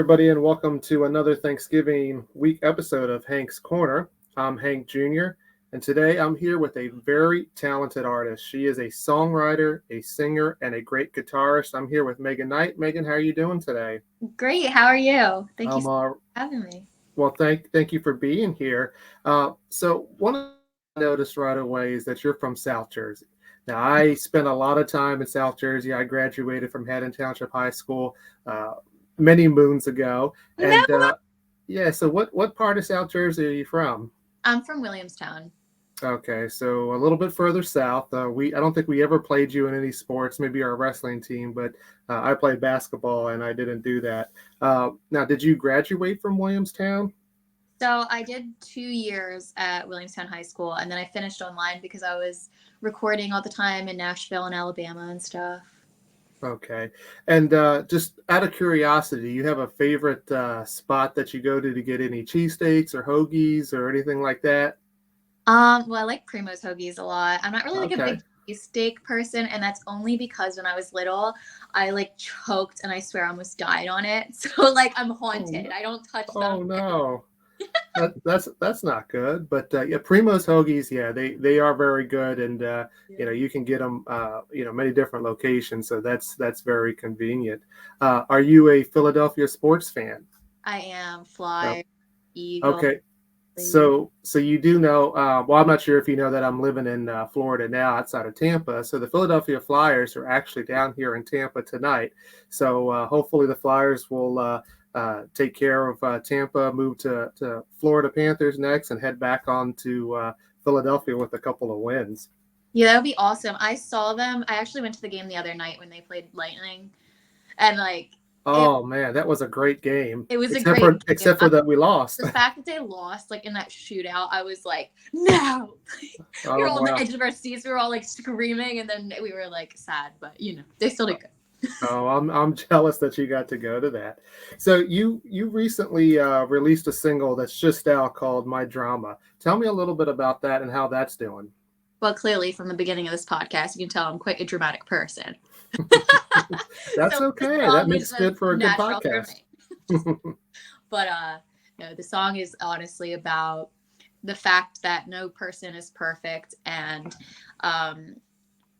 everybody, and welcome to another Thanksgiving week episode of Hank's Corner. I'm Hank Jr., and today I'm here with a very talented artist. She is a songwriter, a singer, and a great guitarist. I'm here with Megan Knight. Megan, how are you doing today? Great. How are you? Thank you Um, so uh, much for having me. well, thank you for being here. So one of the noticed right away is that you're from South Jersey. Now, I spent a lot of time in South Jersey. I graduated from Haddon Township High School many moons ago. No, And yeah, so what part of South Jersey are you from? I'm from Williamstown. Okay, so a little bit further south. I don't think we ever played you in any sports, maybe our wrestling team, but I played basketball and I didn't do that. Now, did you graduate from Williamstown? So I did 2 years at Williamstown High School, and then I finished online because I was recording all the time in Nashville and Alabama and stuff. Okay. And just out of curiosity, you have a favorite spot that you go to get any cheesesteaks or hoagies or anything like that? Well, I like Primo's hoagies a lot. I'm not really like a Okay. big steak person, and that's only because when I was little, I like choked and I swear I almost died on it. So like I'm haunted. no. I don't touch Oh them. no. That's not good. But yeah, Primo's hoagies, yeah, they are very good, and you can get them many different locations, so that's very convenient. Are you a Philadelphia sports fan? I am Uh, Fly, Eagle. okay. So you do know, well, I'm not sure if you know that I'm living in Florida now outside of Tampa. So the Philadelphia Flyers are actually down here in Tampa tonight. So hopefully the Flyers will take care of Tampa, move to Florida Panthers next, and head back on to Philadelphia with a couple of wins. Yeah, that would be awesome. I saw them. I actually went to the game the other night when they played Lightning, and like Oh man, that was a great game. it was a Except great for game. except for that we lost. The fact that they lost, like in that shootout, I was like, no. We were Oh all on the wow. edge of our seats. We were all like screaming, and then we were like sad, but they still did good. Oh, I'm jealous that you got to go to that. So you recently released a single that's just out called My Drama. Tell me a little bit about that and how that's doing. Well, clearly from the beginning of this podcast, you can tell I'm quite a dramatic person. That's So okay. this song That makes was good for a good natural for podcast. me. But the song is honestly about the fact that no person is perfect, and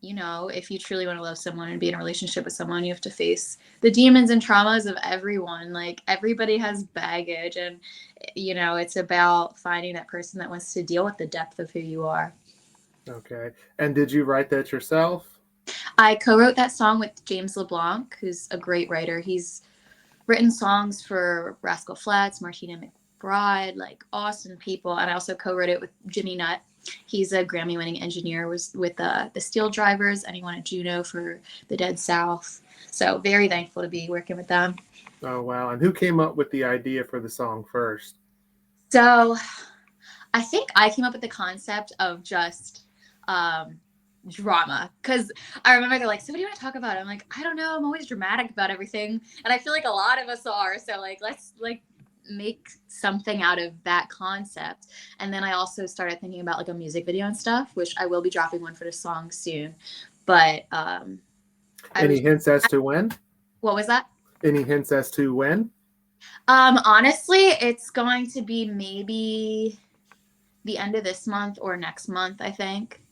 if you truly want to love someone and be in a relationship with someone, you have to face the demons and traumas of everyone. Like everybody has baggage, and it's about finding that person that wants to deal with the depth of who you are. Okay. And did you write that yourself? I co-wrote that song with James LeBlanc, who's a great writer. He's written songs for Rascal Flatts, Martina McBride, like awesome people. And I also co-wrote it with Jimmy Nutt. He's a Grammy-winning engineer, was with the Steel Drivers, and he won a Juno for the Dead South. So very thankful to be working with them. Oh wow. And who came up with the idea for the song first? So I think I came up with the concept of just drama, because I remember they're like, so what do you want to talk about? I'm like, I don't know, I'm always dramatic about everything, and I feel like a lot of us are, so like let's like make something out of that concept. And then I also started thinking about like a music video and stuff, which I will be dropping one for the song soon. But Any hints as to when? What was that? Any hints as to when? Honestly, it's going to be maybe the end of this month or next month, I think.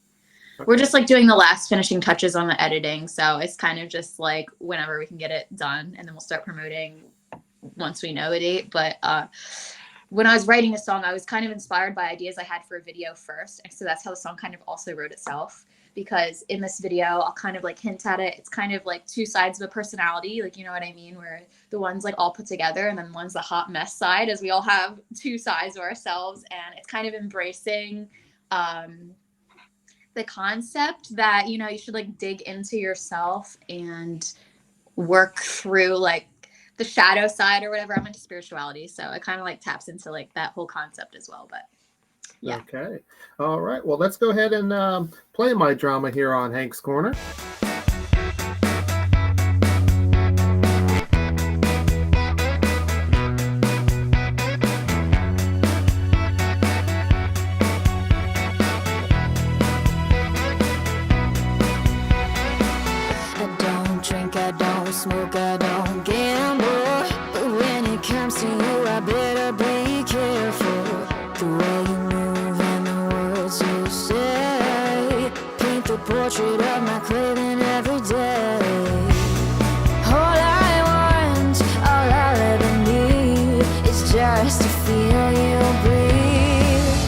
Okay. We're just like doing the last finishing touches on the editing, so it's kind of just like whenever we can get it done, and then we'll start promoting once we know a date. But when I was writing a song, I was kind of inspired by ideas I had for a video first, and so that's how the song kind of also wrote itself. Because in this video, I'll kind of like hint at it. It's kind of like two sides of a personality, like, you know what I mean? Where the one's like all put together, and then one's the hot mess side, as we all have two sides of ourselves. And it's kind of embracing the concept that, you should like dig into yourself and work through like the shadow side or whatever. I'm into spirituality, so it kind of like taps into like that whole concept as well. But yeah. Okay. All right. Well, let's go ahead and play My Drama here on Hank's Corner. I don't drink, I don't smoke, I don't gamble. But when it comes I better be careful. The way you move and the words you say paint the portrait of my craving every day. All I want, all I'll ever need is just to feel you breathe.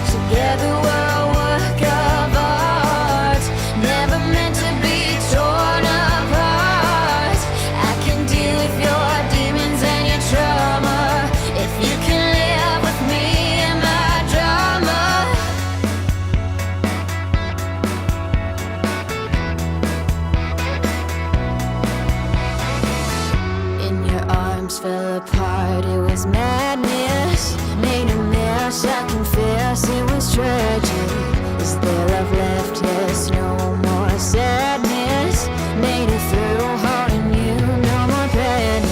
Together we're a work of art, never meant to be torn apart. I can deal with your demons and your trauma if you can live with me and my drama. In your arms fell apart, it was madness. Made a mess, I confess it was tragic. Is there love left? Yes, no more sadness. Made it through, haunting you, no more panic.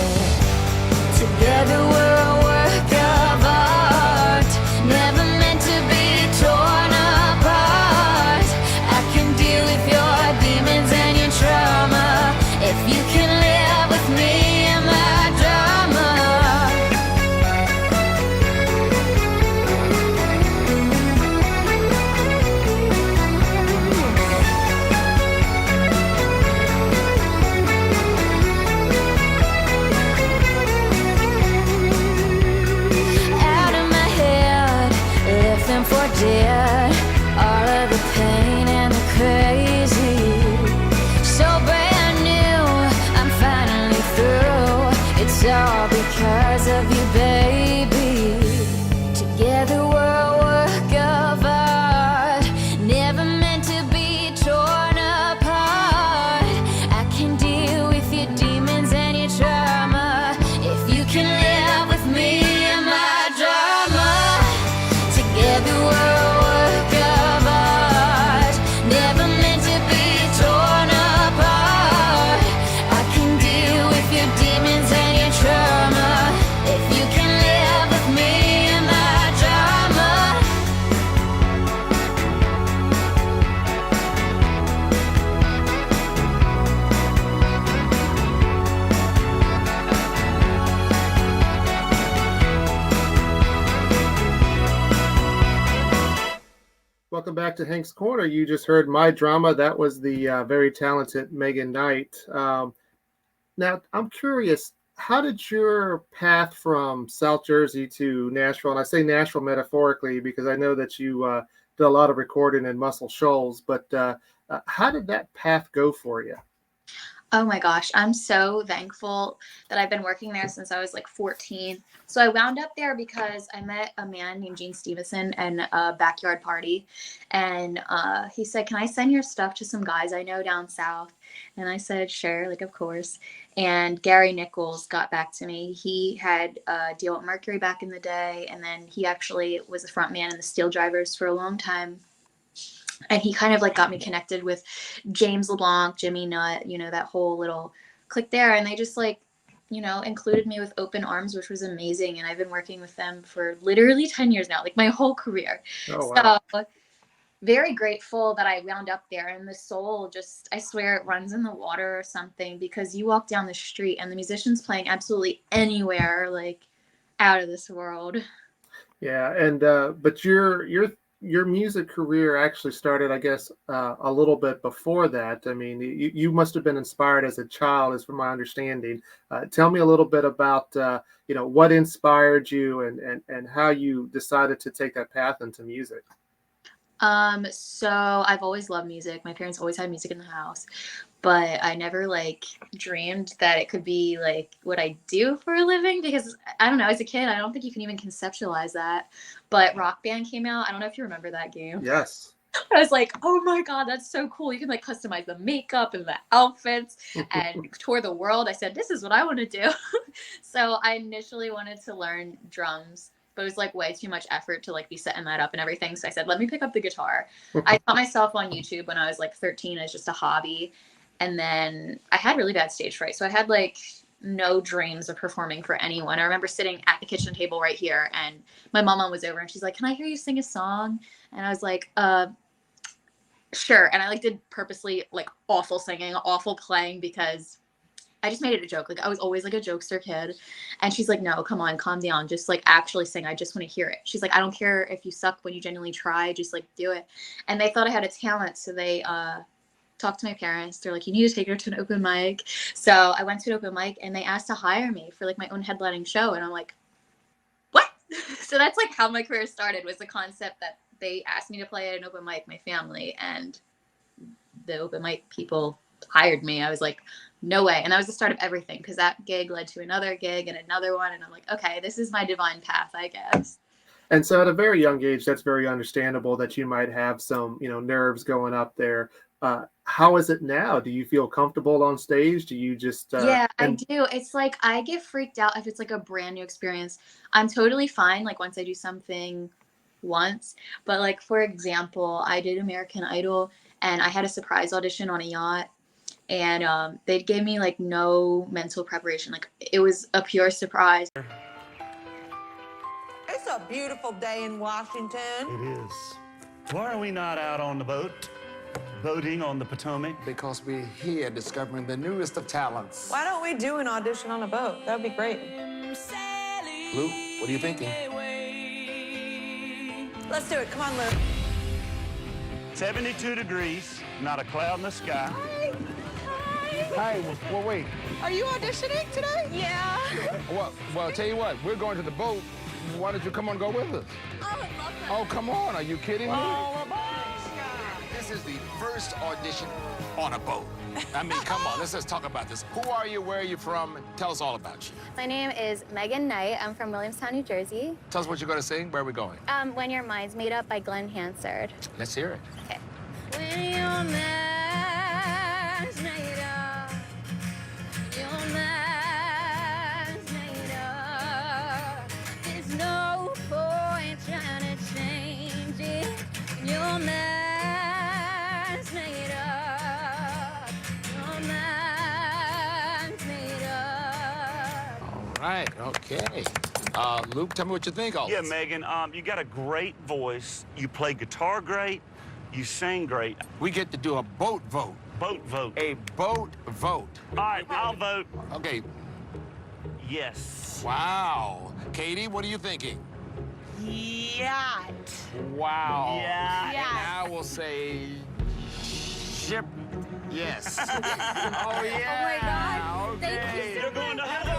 Together we're a work of art, never meant to be torn apart. I can deal with your demons and your trauma if you can live with me and my drama. Out of my head, left them for dead. All of the pain and the crazy, so brand new, I'm finally through. It's all because of you, baby. Together we're a work of art, never meant to be torn apart. I can deal with your demons and your trauma if you can live with me and my drama. Together we're a work of art, never meant to be torn apart. I can deal with your demons and your trauma if you can live with me and my drama. Welcome back to Hank's Corner. You just heard My Drama. That was the very talented Megan Knight. Now, I'm curious, how did your path from South Jersey to Nashville, and I say Nashville metaphorically because I know that you did a lot of recording in Muscle Shoals, but how did that path go for you? Oh my gosh, I'm so thankful that I've been working there since I was like 14. So I wound up there because I met a man named Gene Stevenson at a backyard party. And he said, "Can I send your stuff to some guys I know down south?" And I said, "Sure, like, of course." And Gary Nichols got back to me. He had a deal at Mercury back in the day. And then he actually was a front man in the Steel Drivers for a long time. And he kind of like got me connected with James LeBlanc, Jimmy Nutt, that whole little clique there. And they just like, included me with open arms, which was amazing. And I've been working with them for literally 10 years now, like my whole career. Oh, wow. So very grateful that I wound up there. And the soul just, I swear it runs in the water or something, because you walk down the street and the musicians playing absolutely anywhere, like out of this world. Yeah, and but your music career actually started, I guess, a little bit before that. I mean, you must have been inspired as a child, as from my understanding. Tell me a little bit about what inspired you and how you decided to take that path into music. So I've always loved music. My parents always had music in the house, but I never like dreamed that it could be like what I do for a living, because I don't know, as a kid, I don't think you can even conceptualize that. But Rock Band came out. I don't know if you remember that game. Yes. I was like, oh my God, that's so cool. You can like customize the makeup and the outfits and tour the world. I said, this is what I want to do. So I initially wanted to learn drums, but it was like way too much effort to like be setting that up and everything. So I said, let me pick up the guitar. I taught myself on YouTube when I was like 13 as just a hobby. And then I had really bad stage fright. So I had like no dreams of performing for anyone. I remember sitting at the kitchen table right here, and my mama was over and she's like, "Can I hear you sing a song?" And I was like, sure. And I like did purposely like awful singing, awful playing, because I just made it a joke. Like I was always like a jokester kid. And she's like, no, come on, calm down. Just like actually sing. I just want to hear it. She's like, I don't care if you suck when you genuinely try, just like do it. And they thought I had a talent. So they talked to my parents. They're like, you need to take her to an open mic. So I went to an open mic and they asked to hire me for like my own headlining show. And I'm like, what? So that's like how my career started, was the concept that they asked me to play at an open mic, my family, and the open mic people hired me. I was like, no way. And that was the start of everything, because that gig led to another gig and another one. And I'm like, okay, this is my divine path, I guess. And so at a very young age, that's very understandable that you might have some, nerves going up there. How is it now? Do you feel comfortable on stage? Do you just yeah, I do. It's like I get freaked out if it's like a brand new experience. I'm totally fine like once I do something once. But like, for example, I did American Idol and I had a surprise audition on a yacht, and they gave me like no mental preparation. Like it was a pure surprise. It's a beautiful day in Washington. It is. Why are we not out on the boat, boating on the Potomac? Because we're here discovering the newest of talents. Why don't we do an audition on a boat? That would be great. Luke, what are you thinking? Let's do it. Come on, Luke. 72 degrees, not a cloud in the sky. Hey, well, wait. Are you auditioning today? Yeah. Well, I'll tell you what. We're going to the boat. Why don't you come on and go with us? I would love that. Oh, come on. Are you kidding me? This is the first audition on a boat. I mean, come on, let's just talk about this. Who are you? Where are you from? Tell us all about you. My name is Megan Knight. I'm from Williamstown, New Jersey. Tell us what you're going to sing. Where are we going? When Your Mind's Made Up by Glenn Hansard. Let's hear it. Okay. When your mind's made up, your mind's made up. There's no point trying to change it. When your mind's made up, your mind's made up. All right, okay. Luke, tell me what you think of Yeah, this. Megan, you got a great voice. You play guitar great. You sing great. We get to do a boat vote. Boat vote. A boat vote. All right, I'll vote Okay, yes. wow. Katie, what are you thinking? Yacht. Wow. Yeah. And I will say ship. Yes. Oh, yeah. Oh my God. Thank you so You're going to heaven.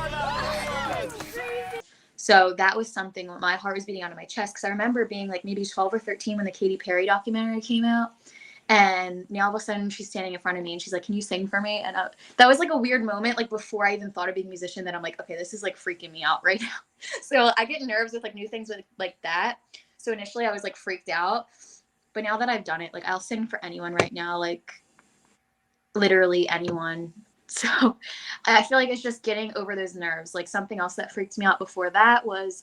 So that was something when my heart was beating out of my chest, because I remember being like maybe 12 or 13 when the Katy Perry documentary came out. And now all of a sudden she's standing in front of me and she's like, can you sing for me? And that was like a weird moment, like before I even thought of being a musician, that I'm like, okay, this is like freaking me out right now. So I get nerves with like new things with like that. So initially I was like freaked out. But now that I've done it, like I'll sing for anyone right now, like literally anyone. So I feel like it's just getting over those nerves. Like something else that freaked me out before that was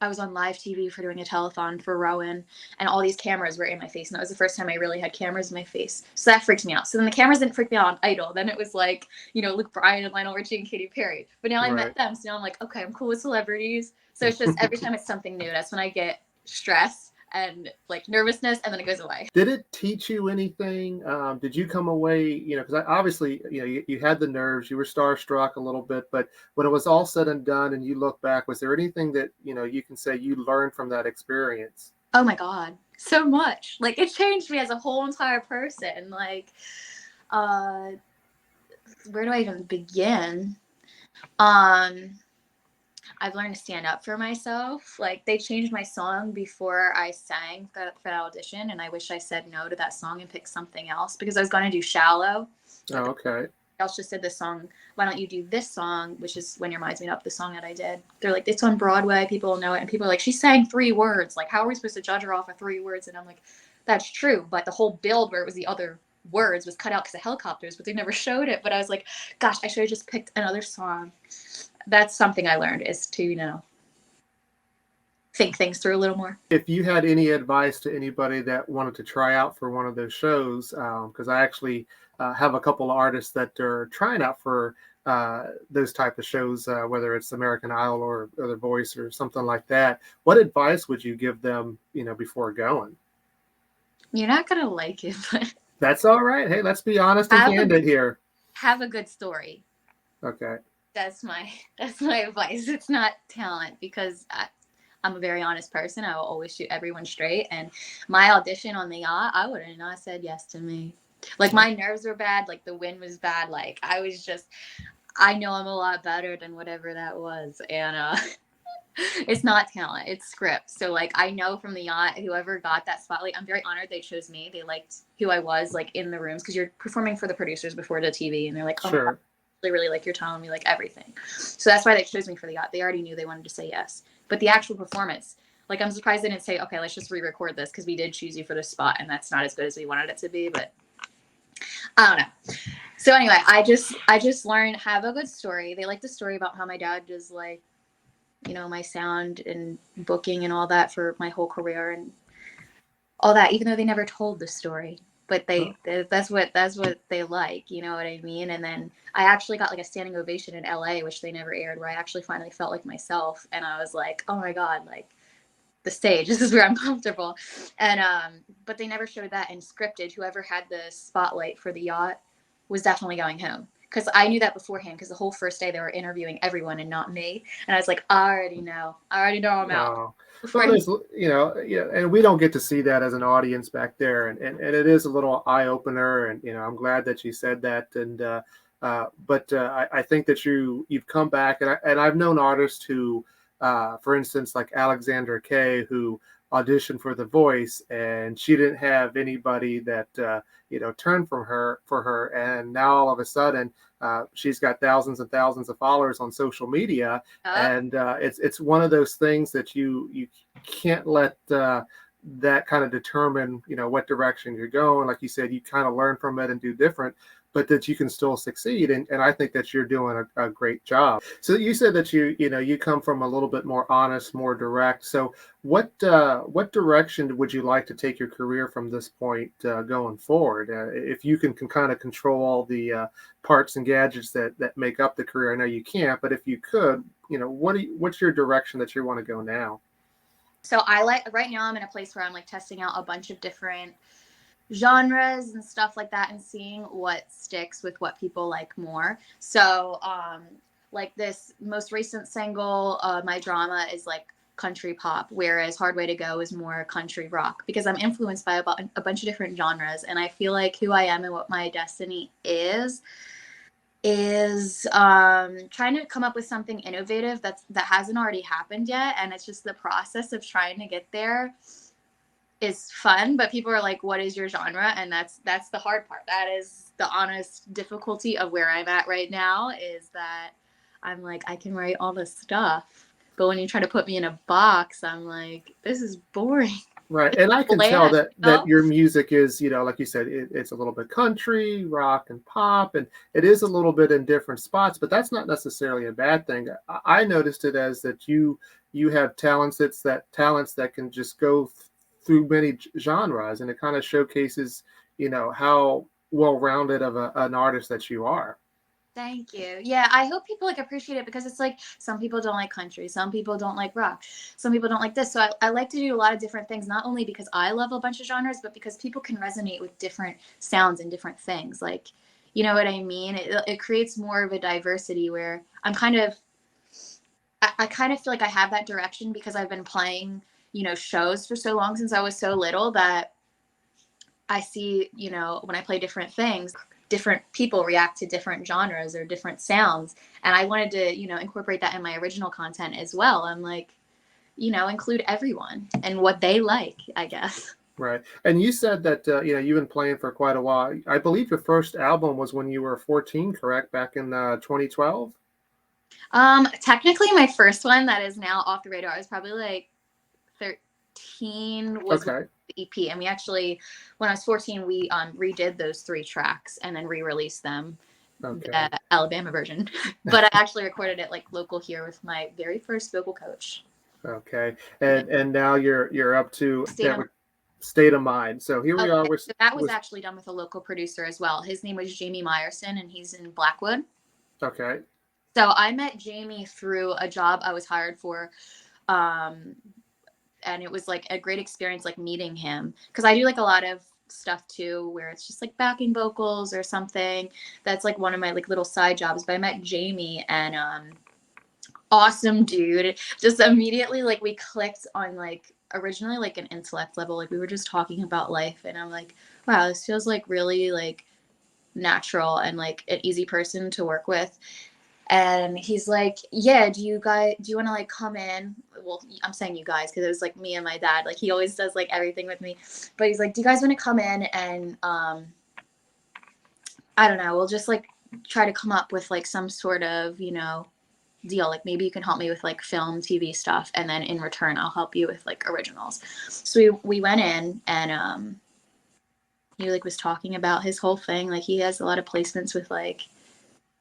I was on live TV for doing a telethon for Rowan, and all these cameras were in my face. And that was the first time I really had cameras in my face. So that freaked me out. So then the cameras didn't freak me out on Idol. Then it was like, Luke Bryan and Lionel Richie and Katy Perry. But now I met them. So now I'm like, okay, I'm cool with celebrities. So it's just every time it's something new, that's when I get stressed and like nervousness, and then it goes away. Did it teach you anything? Did you come away, because obviously, you had the nerves, you were starstruck a little bit, but when it was all said and done and you look back, was there anything that, you can say you learned from that experience? Oh my God, so much. Like it changed me as a whole entire person. Like, where do I even begin? I've learned to stand up for myself. Like they changed my song before I sang for that audition, and I wish I said no to that song and picked something else, because I was going to do Shallow. Oh, okay. Else just did this song. Why don't you do this song, which is When Your Mind's Made Up, the song that I did. They're like, it's on Broadway, people will know it, and people are like, she sang 3 words. Like, how are we supposed to judge her off of 3 words? And I'm like, that's true, but the whole build where it was the other words was cut out because of helicopters, but they never showed it. But I was like, gosh, I should have just picked another song. That's something I learned, is to, think things through a little more. If you had any advice to anybody that wanted to try out for one of those shows, because I actually have a couple of artists that are trying out for those type of shows, whether it's American Idol or The Voice or something like that, what advice would you give them, before going? You're not going to like it, but That's all right. Hey, let's be honest and candid here. have a good story. Okay. That's my advice. It's not talent, because I'm a very honest person. I will always shoot everyone straight. And my audition on the yacht, I would have not said yes to me. Like, my nerves were bad. Like, the wind was bad. Like, I know I'm a lot better than whatever that was. And it's not talent, it's script. So, like, I know from the yacht, whoever got that spotlight, I'm very honored they chose me. They liked who I was, like, in the rooms, because you're performing for the producers before the TV, and they're like, oh my God, Sure. they really like your tone, we like everything. So that's why they chose me for the yacht. They already knew they wanted to say yes. But the actual performance, like, I'm surprised they didn't say, okay, let's just re-record this, because we did choose you for this spot, and that's not as good as we wanted it to be. But I don't know. So anyway, I just learned, have a good story. They like the story about how my dad does, like, you know, my sound and booking and all that for my whole career and all that, even though they never told the story. But that's what they like, you know what I mean? And then I actually got, like, a standing ovation in LA, which they never aired, where I actually finally felt like myself. And I was like, oh my God, like, the stage, this is where I'm comfortable. And but they never showed that. And scripted, whoever had the spotlight for the yacht was definitely going home, because I knew that beforehand, because the whole first day they were interviewing everyone and not me. And I was like, I already know I'm out. Oh, well, there's, yeah, and we don't get to see that as an audience back there, and it is a little eye opener, and I'm glad that you said that, and but I think that you've come back, and I've known artists who, for instance, like Alexandra Kay, who auditioned for The Voice, and she didn't have anybody that turned from her for her, and now all of a sudden she's got thousands and thousands of followers on social media, and it's one of those things that you can't let that kind of determine what direction you're going. Like you said, you kind of learn from it and do different, but that you can still succeed. And I think that you're doing a great job. So you said that you come from a little bit more honest, more direct. So what direction would you like to take your career from this point going forward? If you can kind of control all the parts and gadgets that make up the career, I know you can't, but if you could, what's your direction that you want to go now? So right now I'm in a place where I'm, like, testing out a bunch of different genres and stuff like that, and seeing what sticks with what people like more. So like, this most recent single, my drama, is like country pop, whereas Hard Way to Go is more country rock, because I'm influenced by a bunch of different genres, and I feel like who I am and what my destiny is trying to come up with something innovative that hasn't already happened yet. And it's just the process of trying to get there is fun, but people are like, what is your genre? And that's the hard part. That is the honest difficulty of where I'm at right now, is that I'm like, I can write all this stuff, but when you try to put me in a box, I'm like, this is boring. Right, and I can tell that your music is, like you said, it's a little bit country, rock, and pop, and it is a little bit in different spots, but that's not necessarily a bad thing. I noticed it as that you have talents that can just go through many genres, and it kind of showcases, how well-rounded of an artist that you are. Thank you. Yeah, I hope people, like, appreciate it, because it's like, some people don't like country, some people don't like rock, some people don't like this. So I like to do a lot of different things, not only because I love a bunch of genres, but because people can resonate with different sounds and different things. Like, you know what I mean? It creates more of a diversity, where I kind of feel like I have that direction, because I've been playing, shows for so long, since I was so little, that I see, when I play different things, different people react to different genres or different sounds. And I wanted to, incorporate that in my original content as well. I'm like, include everyone and what they like, I guess. Right. And you said that, you've been playing for quite a while. I believe your first album was when you were 14, correct? Back in 2012? Technically my first one that is now off the radar is probably like 13, was Okay. the EP. And we actually, when I was 14, we redid those 3 tracks and then re-released them, Okay. the Alabama version. But I actually recorded it, like, local here with my very first vocal coach. Okay. And now you're up to State of Mind. So here we are. So that was actually done with a local producer as well. His name was Jamie Meyerson, and he's in Blackwood. Okay. So I met Jamie through a job I was hired for. And it was, like, a great experience, like, meeting him, because I do, like, a lot of stuff too, where it's just like backing vocals or something. That's like one of my like little side jobs. But I met Jamie, and awesome dude. Just immediately like we clicked on like originally like an intellect level. Like we were just talking about life, and I'm like, wow, this feels like really like natural and like an easy person to work with. And he's like, yeah, do you want to like come in? Well, I'm saying you guys because it was like me and my dad. Like he always does like everything with me. But he's like, do you guys want to come in and I don't know, we'll just like try to come up with like some sort of, you know, deal. Like maybe you can help me with like film, TV stuff, and then in return I'll help you with like originals. So we went in, and he like was talking about his whole thing. Like he has a lot of placements with like,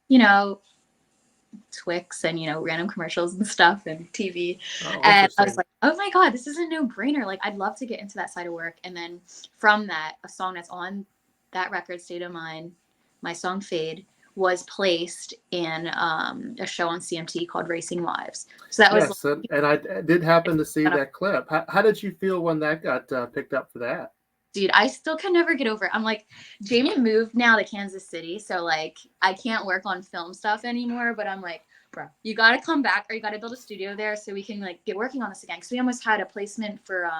you know, Twix and, you know, random commercials and stuff and TV. And I was like, oh my God, this is a no-brainer. Like I'd love to get into that side of work. And then from that, a song that's on that record, State of Mind, my song Fade, was placed in a show on CMT called Racing Wives. So that was like, and I did happen to see that clip. How did you feel when that got picked up for that? Dude, I still can never get over it. I'm like, Jamie moved now to Kansas City, so like I can't work on film stuff anymore, but I'm like, bro, you got to come back, or you got to build a studio there so we can like get working on this again. Because we almost had a placement for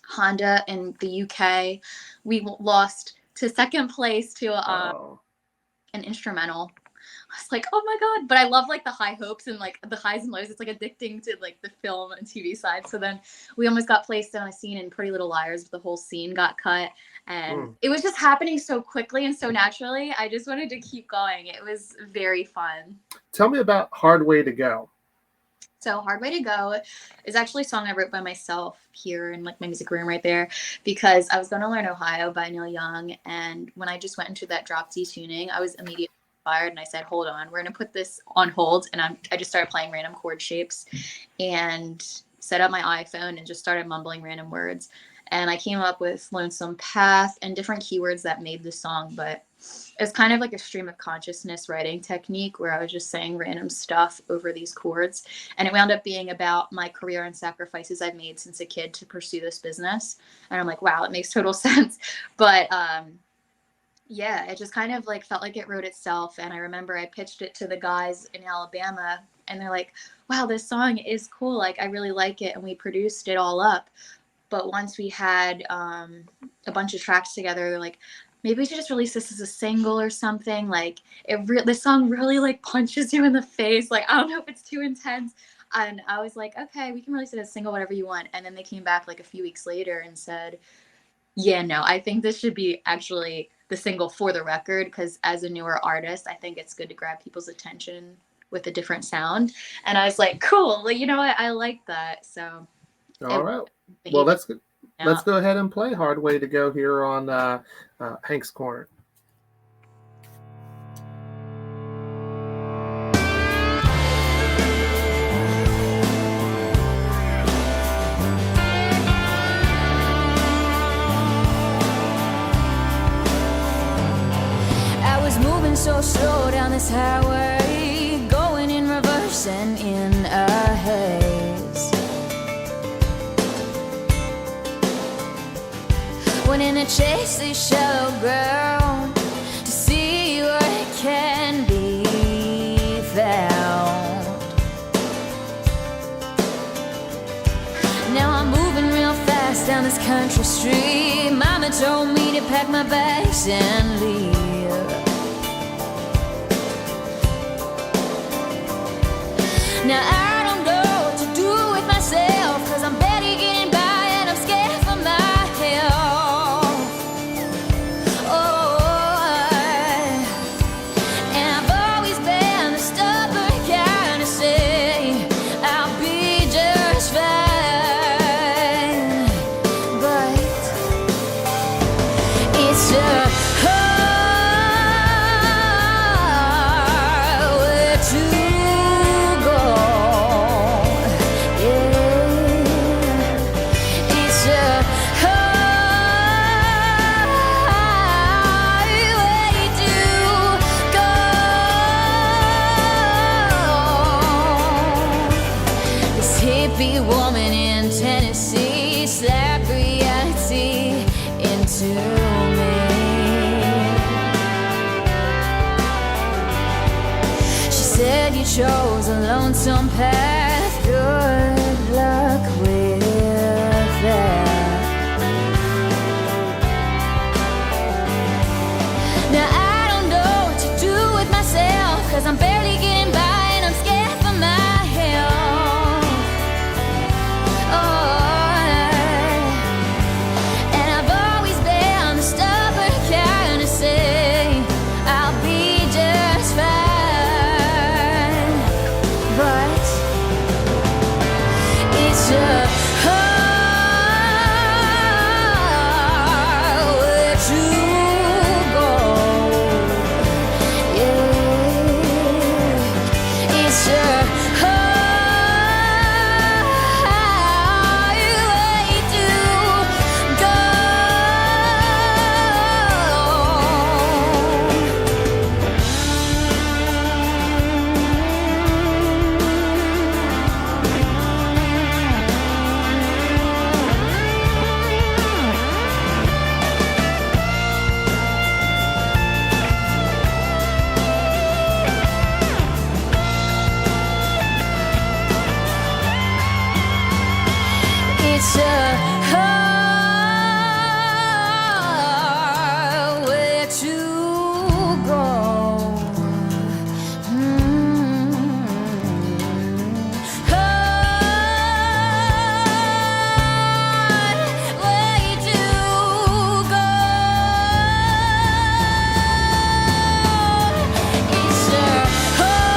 Honda in the UK. We lost to second place to an instrumental. I was like, oh my God. But I love like the high hopes and like the highs and lows. It's like addicting to like the film and TV side. So then we almost got placed on a scene in Pretty Little Liars, but the whole scene got cut. And it was just happening so quickly and so naturally. I just wanted to keep going. It was very fun. Tell me about Hard Way to Go. So Hard Way to Go is actually a song I wrote by myself here in like my music room right there, because I was going to learn Ohio by Neil Young. And when I just went into that drop D tuning, I was immediately inspired, and I said, hold on, we're going to put this on hold. And I just started playing random chord shapes and set up my iPhone and just started mumbling random words. And I came up with Lonesome Path and different keywords that made the song. But it's kind of like a stream of consciousness writing technique where I was just saying random stuff over these chords. And it wound up being about my career and sacrifices I've made since a kid to pursue this business. And I'm like, wow, it makes total sense. But yeah, it just kind of like felt like it wrote itself. And I remember I pitched it to the guys in Alabama, and they're like, wow, this song is cool. Like, I really like it. And we produced it all up. But once we had a bunch of tracks together, they're like, maybe we should just release this as a single or something. Like, this song really like punches you in the face. Like, I don't know if it's too intense. And I was like, okay, we can release it as a single, whatever you want. And then they came back like a few weeks later and said, yeah, no, I think this should be actually the single for the record, because as a newer artist, I think it's good to grab people's attention with a different sound. And I was like, cool, well, you know what? I like that. So all right. Well, let's go ahead and play Hard Way to Go here on Hank's Corner. I was moving so slow down this highway, going in reverse and in a haze. When in a chase this shallow ground to see where it can be found. Now I'm moving real fast down this country street. Mama told me to pack my bags and leave. Now I don't know what to do with myself, 'cause I'm barely getting by and I'm scared for my health. Oh, and I've always been the stubborn kind to say I'll be just fine. But it's a hard way to woman in Tennessee slapped reality into chose a lonesome path. Good luck with that. Now I don't know what to do with myself, 'cause I'm barely getting by and I'm scared for my health. And I've always been the stubborn kind to say I'll be just fine, but it's a hard way to go. Yeah, it's a hard way to go. It's a hard way to go. Hard way to go. It's a hard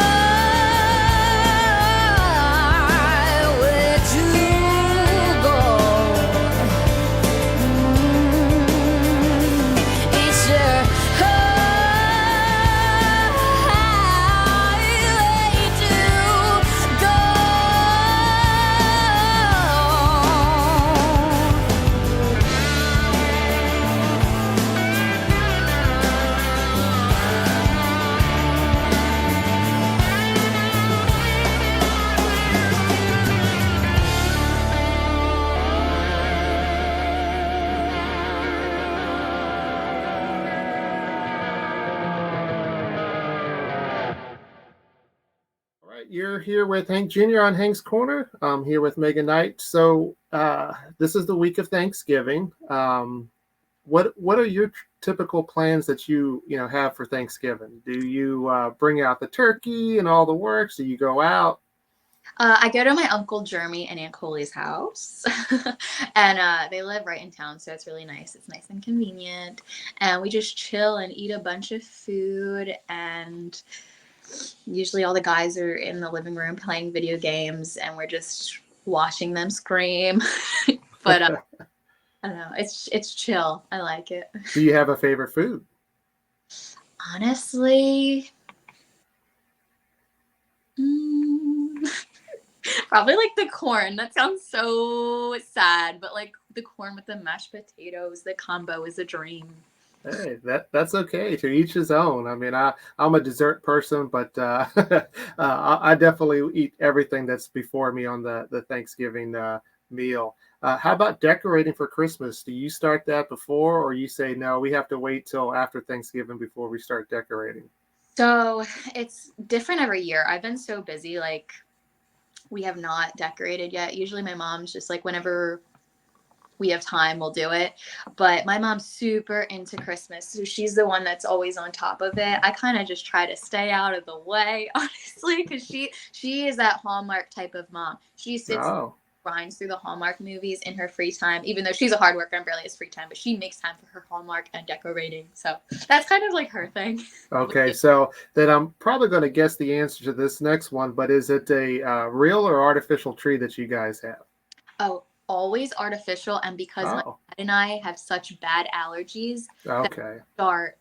way to go. It's a hard way to go. All right, you're here with Hank Jr. on Hank's Corner. I'm here with Megan Knight. So this is the week of Thanksgiving. What are your typical plans that you have for Thanksgiving? Do you bring out the turkey and all the works? Do you go out? I go to my Uncle Jeremy and Aunt Coley's house, and they live right in town, so it's really nice. It's nice and convenient, and we just chill and eat a bunch of food, and usually all the guys are in the living room playing video games, and we're just watching them scream. But I don't know, it's chill. I like it. Do you have a favorite food? Honestly, probably like the corn. That sounds so sad, but like the corn with the mashed potatoes, the combo is a dream. Hey, that's okay. To each his own. I mean, I'm a dessert person, but I definitely eat everything that's before me on the Thanksgiving meal. How about decorating for Christmas? Do you start that before, or you say no? We have to wait till after Thanksgiving before we start decorating. So it's different every year. I've been so busy, like we have not decorated yet. Usually my mom's just like, whenever we have time, we'll do it. But my mom's super into Christmas, so she's the one that's always on top of it. I kind of just try to stay out of the way, honestly, because she is that Hallmark type of mom. She sits grinds through the Hallmark movies in her free time, even though she's a hard worker and barely has free time, but she makes time for her Hallmark and decorating. So that's kind of like her thing. Okay, so then I'm probably going to guess the answer to this next one, but is it a real or artificial tree that you guys have? Oh, always artificial. And because my dad and I have such bad allergies, our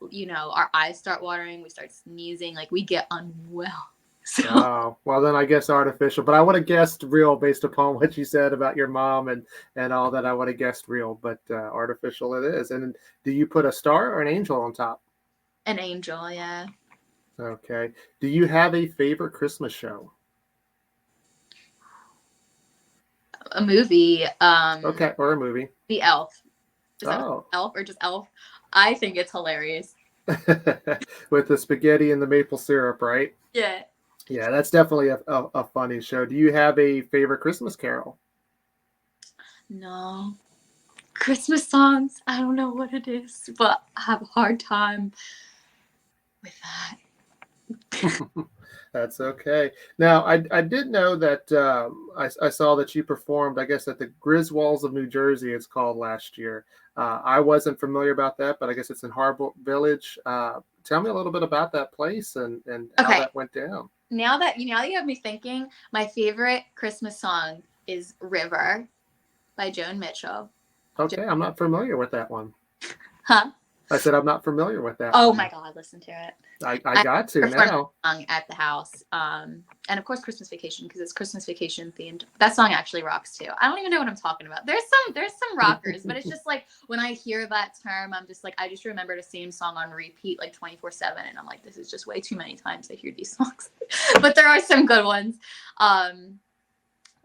eyes start watering, we start sneezing, like we get unwell. So. Well, then I guess artificial, but I would have guessed real based upon what you said about your mom and all that. I would have guessed real, but artificial it is. And do you put a star or an angel on top? An angel, yeah. Okay. Do you have a favorite Christmas show? A movie. Okay, or a movie. The Elf. Is that Elf or just Elf? I think it's hilarious. With the spaghetti and the maple syrup, right? Yeah. Yeah, that's definitely a funny show. Do you have a favorite Christmas carol? No. Christmas songs, I don't know what it is, but I have a hard time with that. That's okay. Now, I did know that I saw that you performed, I guess, at the Griswolds of New Jersey, it's called, last year. I wasn't familiar about that, but I guess it's in Harbor Village. Tell me a little bit about that place and how Okay, that went down. now that you have me thinking, my favorite Christmas song is River by Joan Mitchell. Okay, I'm not familiar with that one. Huh? I said I'm not familiar with that Oh one. my God, listen to it. I got to performed now. that song at the house. And of course Christmas Vacation, because it's Christmas Vacation themed. That song actually rocks too. I don't even know what I'm talking about. There's some rockers, but it's just like when I hear that term, I'm just like, I just remember the same song on repeat like 24/7, and I'm like, this is just way too many times I hear these songs. But there are some good ones.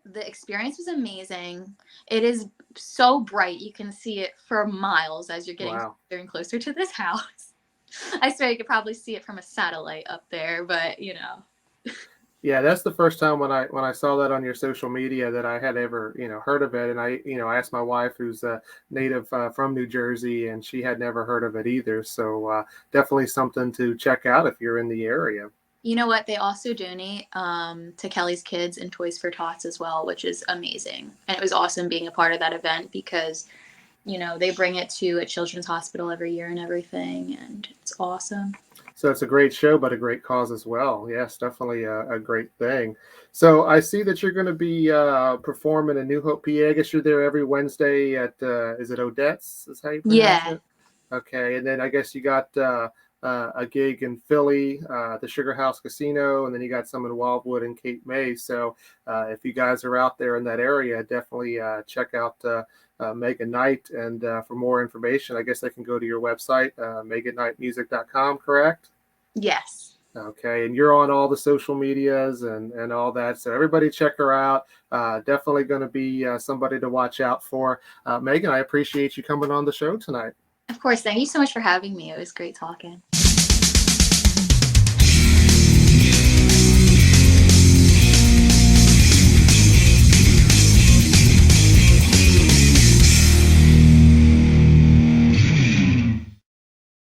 The experience was amazing. It is so bright. You can see it for miles as you're getting Wow. closer and closer to this house. I swear you could probably see it from a satellite up there, but you know. Yeah, that's the first time when I saw that on your social media that I had ever heard of it, and I asked my wife, who's a native from New Jersey, and she had never heard of it either. So definitely something to check out if you're in the area. You know what? They also donate to Kelly's Kids and Toys for Tots as well, which is amazing. And it was awesome being a part of that event because, they bring it to a children's hospital every year and everything, and it's awesome. So it's a great show, but a great cause as well. Yes, definitely a great thing. So I see that you're going to be performing in New Hope, PA. I guess you're there every Wednesday at, is it Odette's? Is how you pronounce Yeah. it? Okay, and then I guess you got a gig in Philly, the Sugar House Casino, and then you got some in Wildwood and Cape May. So if you guys are out there in that area, definitely check out Megan Knight. And for more information, I guess they can go to your website, megaknightmusic.com, correct? Yes. Okay, and you're on all the social medias and all that. So everybody check her out. Definitely going to be somebody to watch out for. Megan, I appreciate you coming on the show tonight. Of course. Thank you so much for having me. It was great talking.